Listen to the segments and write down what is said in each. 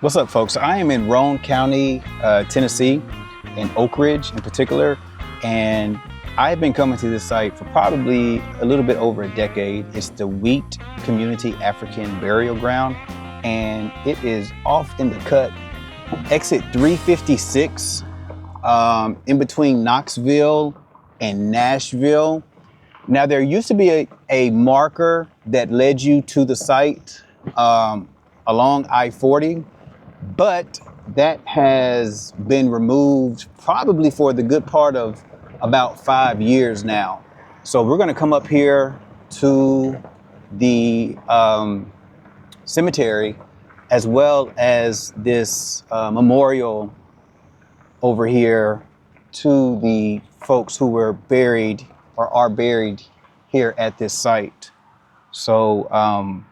What's up, folks? I am in Roane County, Tennessee, in Oak Ridge in particular, and I've been coming to this site for probably a little bit over a decade. It's the Wheat Community African Burial Ground, and it is off in the cut, exit 356, in between Knoxville and Nashville. Now, there used to be a marker that led you to the site along I-40, but that has been removed probably for the good part of about 5 years now. So we're going to come up here to the cemetery, as well as this memorial over here to the folks who were buried or are buried here at this site. So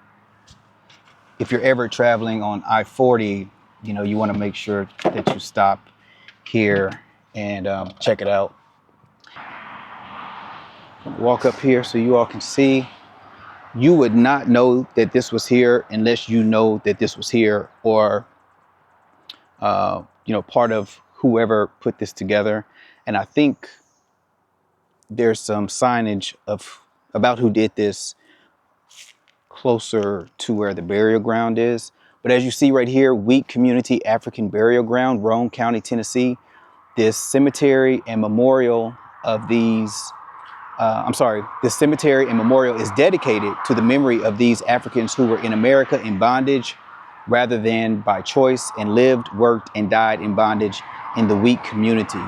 if you're ever traveling on I-40, you want to make sure that you stop here and check it out. Walk up here so you all can see. You would not know that this was here unless you know that this was here, or part of whoever put this together. And I think there's some signage about who did this closer to where the burial ground is. But as you see right here, Wheat Community African Burial Ground, Roane County, Tennessee. This cemetery and memorial of these, this cemetery and memorial is dedicated to the memory of these Africans who were in America in bondage rather than by choice, and lived, worked, and died in bondage in the Wheat community.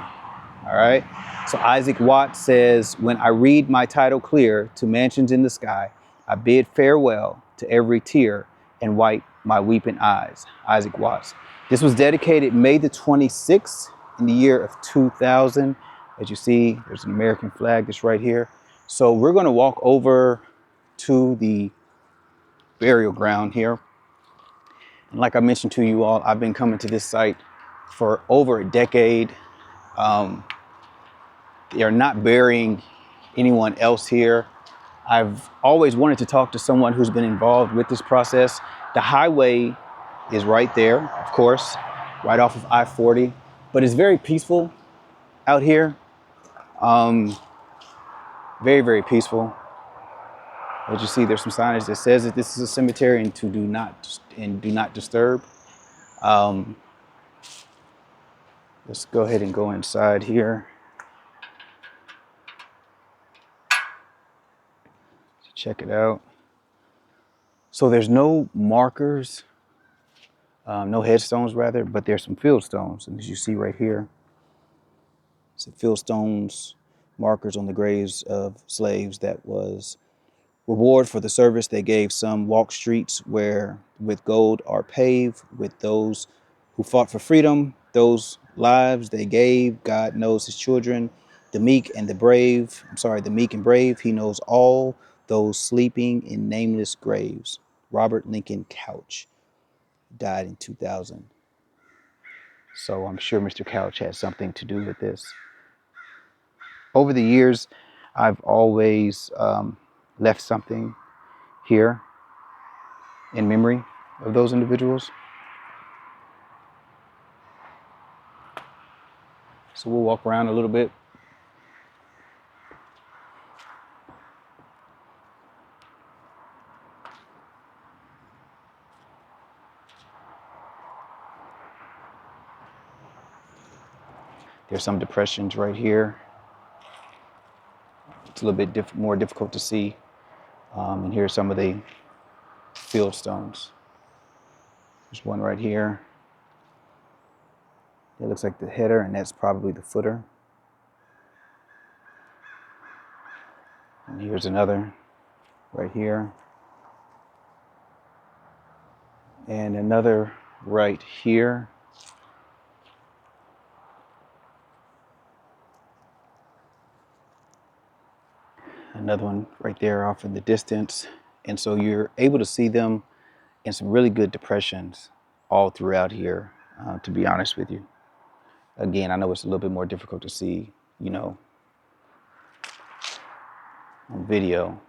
All right. So Isaac Watts says, "When I read my title clear to mansions in the sky, I bid farewell to every tear and wipe my weeping eyes." Isaac Watts. This was dedicated May the 26th in the year of 2000. As you see, there's an American flag that's right here. So we're going to walk over to the burial ground here. And like I mentioned to you all, I've been coming to this site for over a decade. They are not burying anyone else here. I've always wanted to talk to someone who's been involved with this process. The highway is right there, of course, right off of I-40, but it's very peaceful out here. Very, very peaceful. As you see, there's some signage that says that this is a cemetery and do not disturb. Let's go ahead and go inside here. Check it out. So there's no markers, no headstones rather, but there's some field stones. And as you see right here, some field stones, markers on the graves of slaves that was reward for the service they gave. Some walk streets where with gold are paved with those who fought for freedom, those lives they gave. God knows his children, the meek and brave. He knows all those sleeping in nameless graves. Robert Lincoln Couch died in 2000. So I'm sure Mr. Couch had something to do with this. Over the years, I've always left something here in memory of those individuals. So we'll walk around a little bit. There's some depressions right here. It's a little bit more difficult to see. And here's some of the field stones. There's one right here. It looks like the header, and that's probably the footer. And here's another right here. And another right here. Another one right there off in the distance. And so you're able to see them in some really good depressions all throughout here, to be honest with you. Again, I know it's a little bit more difficult to see, on video,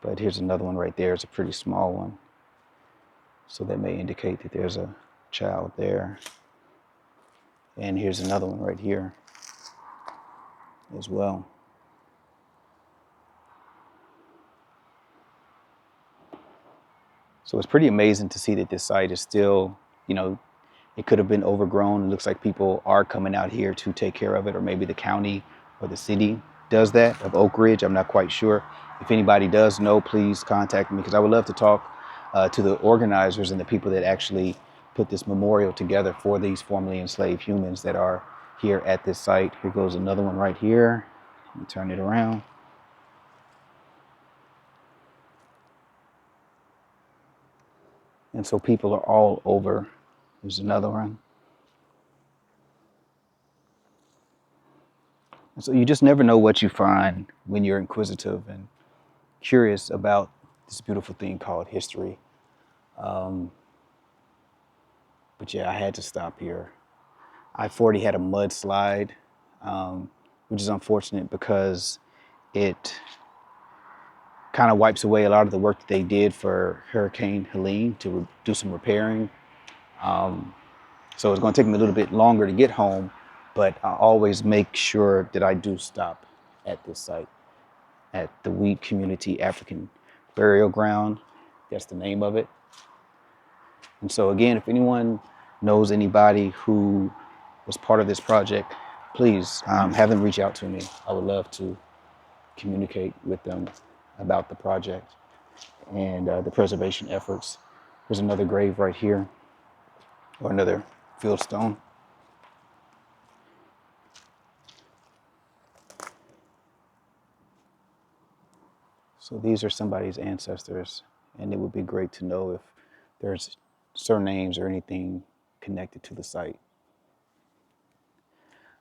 but here's another one right there. It's a pretty small one. So that may indicate that there's a child there. And here's another one right here as well. So it's pretty amazing to see that this site is still, you know, it could have been overgrown. It looks like people are coming out here to take care of it, or maybe the county or the city does that of Oak Ridge. I'm not quite sure. If anybody does know, please contact me, because I would love to talk to the organizers and the people that actually put this memorial together for these formerly enslaved humans that are here at this site. Here goes another one right here. Let me turn it around. And so people are all over. There's another one. And so you just never know what you find when you're inquisitive and curious about this beautiful thing called history. But yeah, I had to stop here. I-40 had a mudslide, which is unfortunate because it kind of wipes away a lot of the work that they did for Hurricane Helene to do some repairing. So it's going to take me a little bit longer to get home, but I always make sure that I do stop at this site, at the Wheat Community African Burial Ground. That's the name of it. And so again, if anyone knows anybody who was part of this project, please have them reach out to me. I would love to communicate with them about the project and the preservation efforts. There's another grave right here, or another field stone. So these are somebody's ancestors, and it would be great to know if there's surnames or anything connected to the site.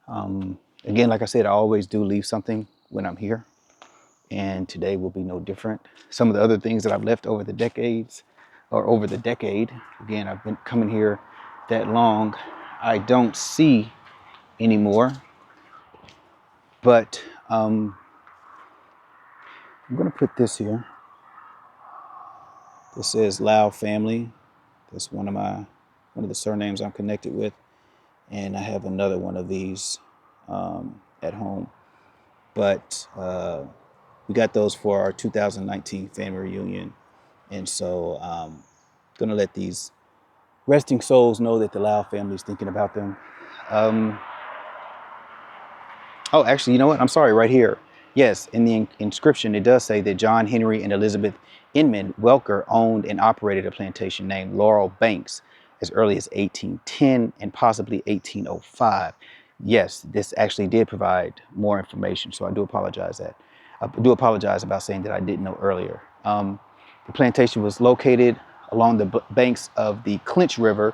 Again, like I said, I always do leave something when I'm here, and today will be no different. Some of the other things that I've left over the decades, or over the decade, again, I've been coming here that long, I don't see anymore. But I'm going to put this here. This says Lau family. That's one of the surnames I'm connected with, and I have another one of these at home. But we got those for our 2019 family reunion, and so I'm gonna let these resting souls know that the Lau family is thinking about them. Oh, actually, you know what? I'm sorry, right here. Yes, in the inscription, it does say that John Henry and Elizabeth Inman Welker owned and operated a plantation named Laurel Banks as early as 1810 and possibly 1805. Yes, this actually did provide more information, so I do apologize about saying that I didn't know earlier. The plantation was located along the banks of the Clinch River,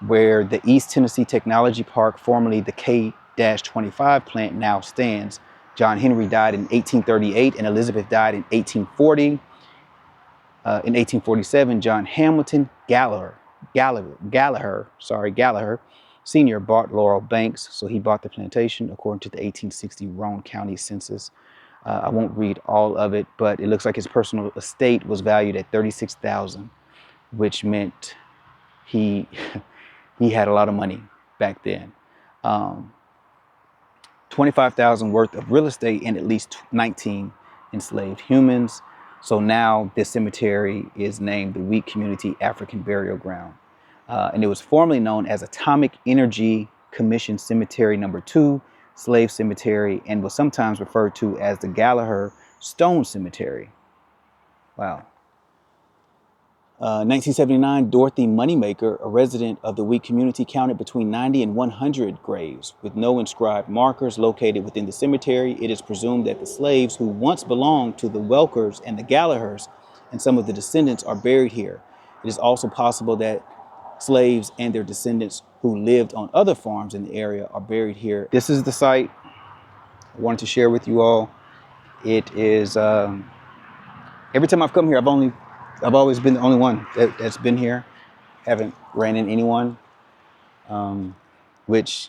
where the East Tennessee Technology Park, formerly the K-25 plant, now stands. John Henry died in 1838 and Elizabeth died in 1840. In 1847, John Hamilton Gallagher Sr. bought Laurel Banks, so he bought the plantation according to the 1860 Roane County Census. I won't read all of it, but it looks like his personal estate was valued at $36,000, which meant he had a lot of money back then. 25,000 worth of real estate and at least 19 enslaved humans. So now this cemetery is named the Wheat Community African Burial Ground. And it was formerly known as Atomic Energy Commission Cemetery Number 2, Slave Cemetery, and was sometimes referred to as the Gallagher Stone Cemetery. Wow. 1979, Dorothy Moneymaker, a resident of the Wheat community, counted between 90 and 100 graves with no inscribed markers located within the cemetery. It is presumed that the slaves who once belonged to the Welkers and the Gallaghers and some of the descendants are buried here. It is also possible that slaves and their descendants who lived on other farms in the area are buried here. This is the site I wanted to share with you all. It is, every time I've come here, I've always been the only one that's been here. Haven't ran into anyone, which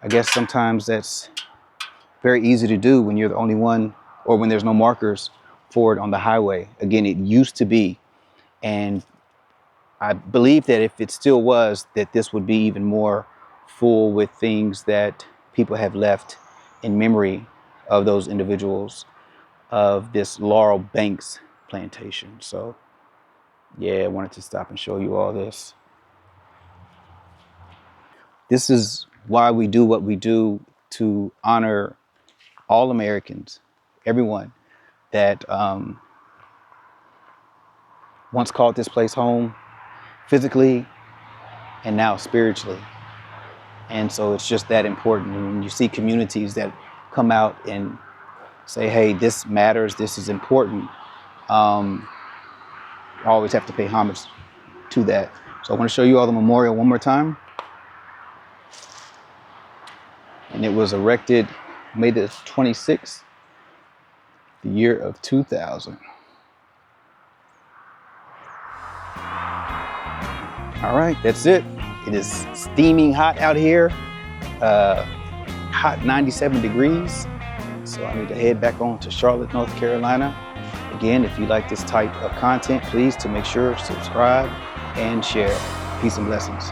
I guess sometimes that's very easy to do when you're the only one, or when there's no markers for it on the highway. Again, it used to be, and I believe that if it still was, that this would be even more full with things that people have left in memory of those individuals of this Laurel Banks plantation. So yeah, I wanted to stop and show you all this. This is why we do what we do, to honor all Americans, everyone that once called this place home physically and now spiritually. And so it's just that important. And when you see communities that come out and say, hey, this matters, this is important, I always have to pay homage to that. So I want to show you all the memorial one more time. And it was erected May the 26th, the year of 2000. All right, that's it. It is steaming hot out here, hot 97 degrees. So I need to head back on to Charlotte, North Carolina. Again, if you like this type of content, please to make sure to subscribe and share. Peace and blessings.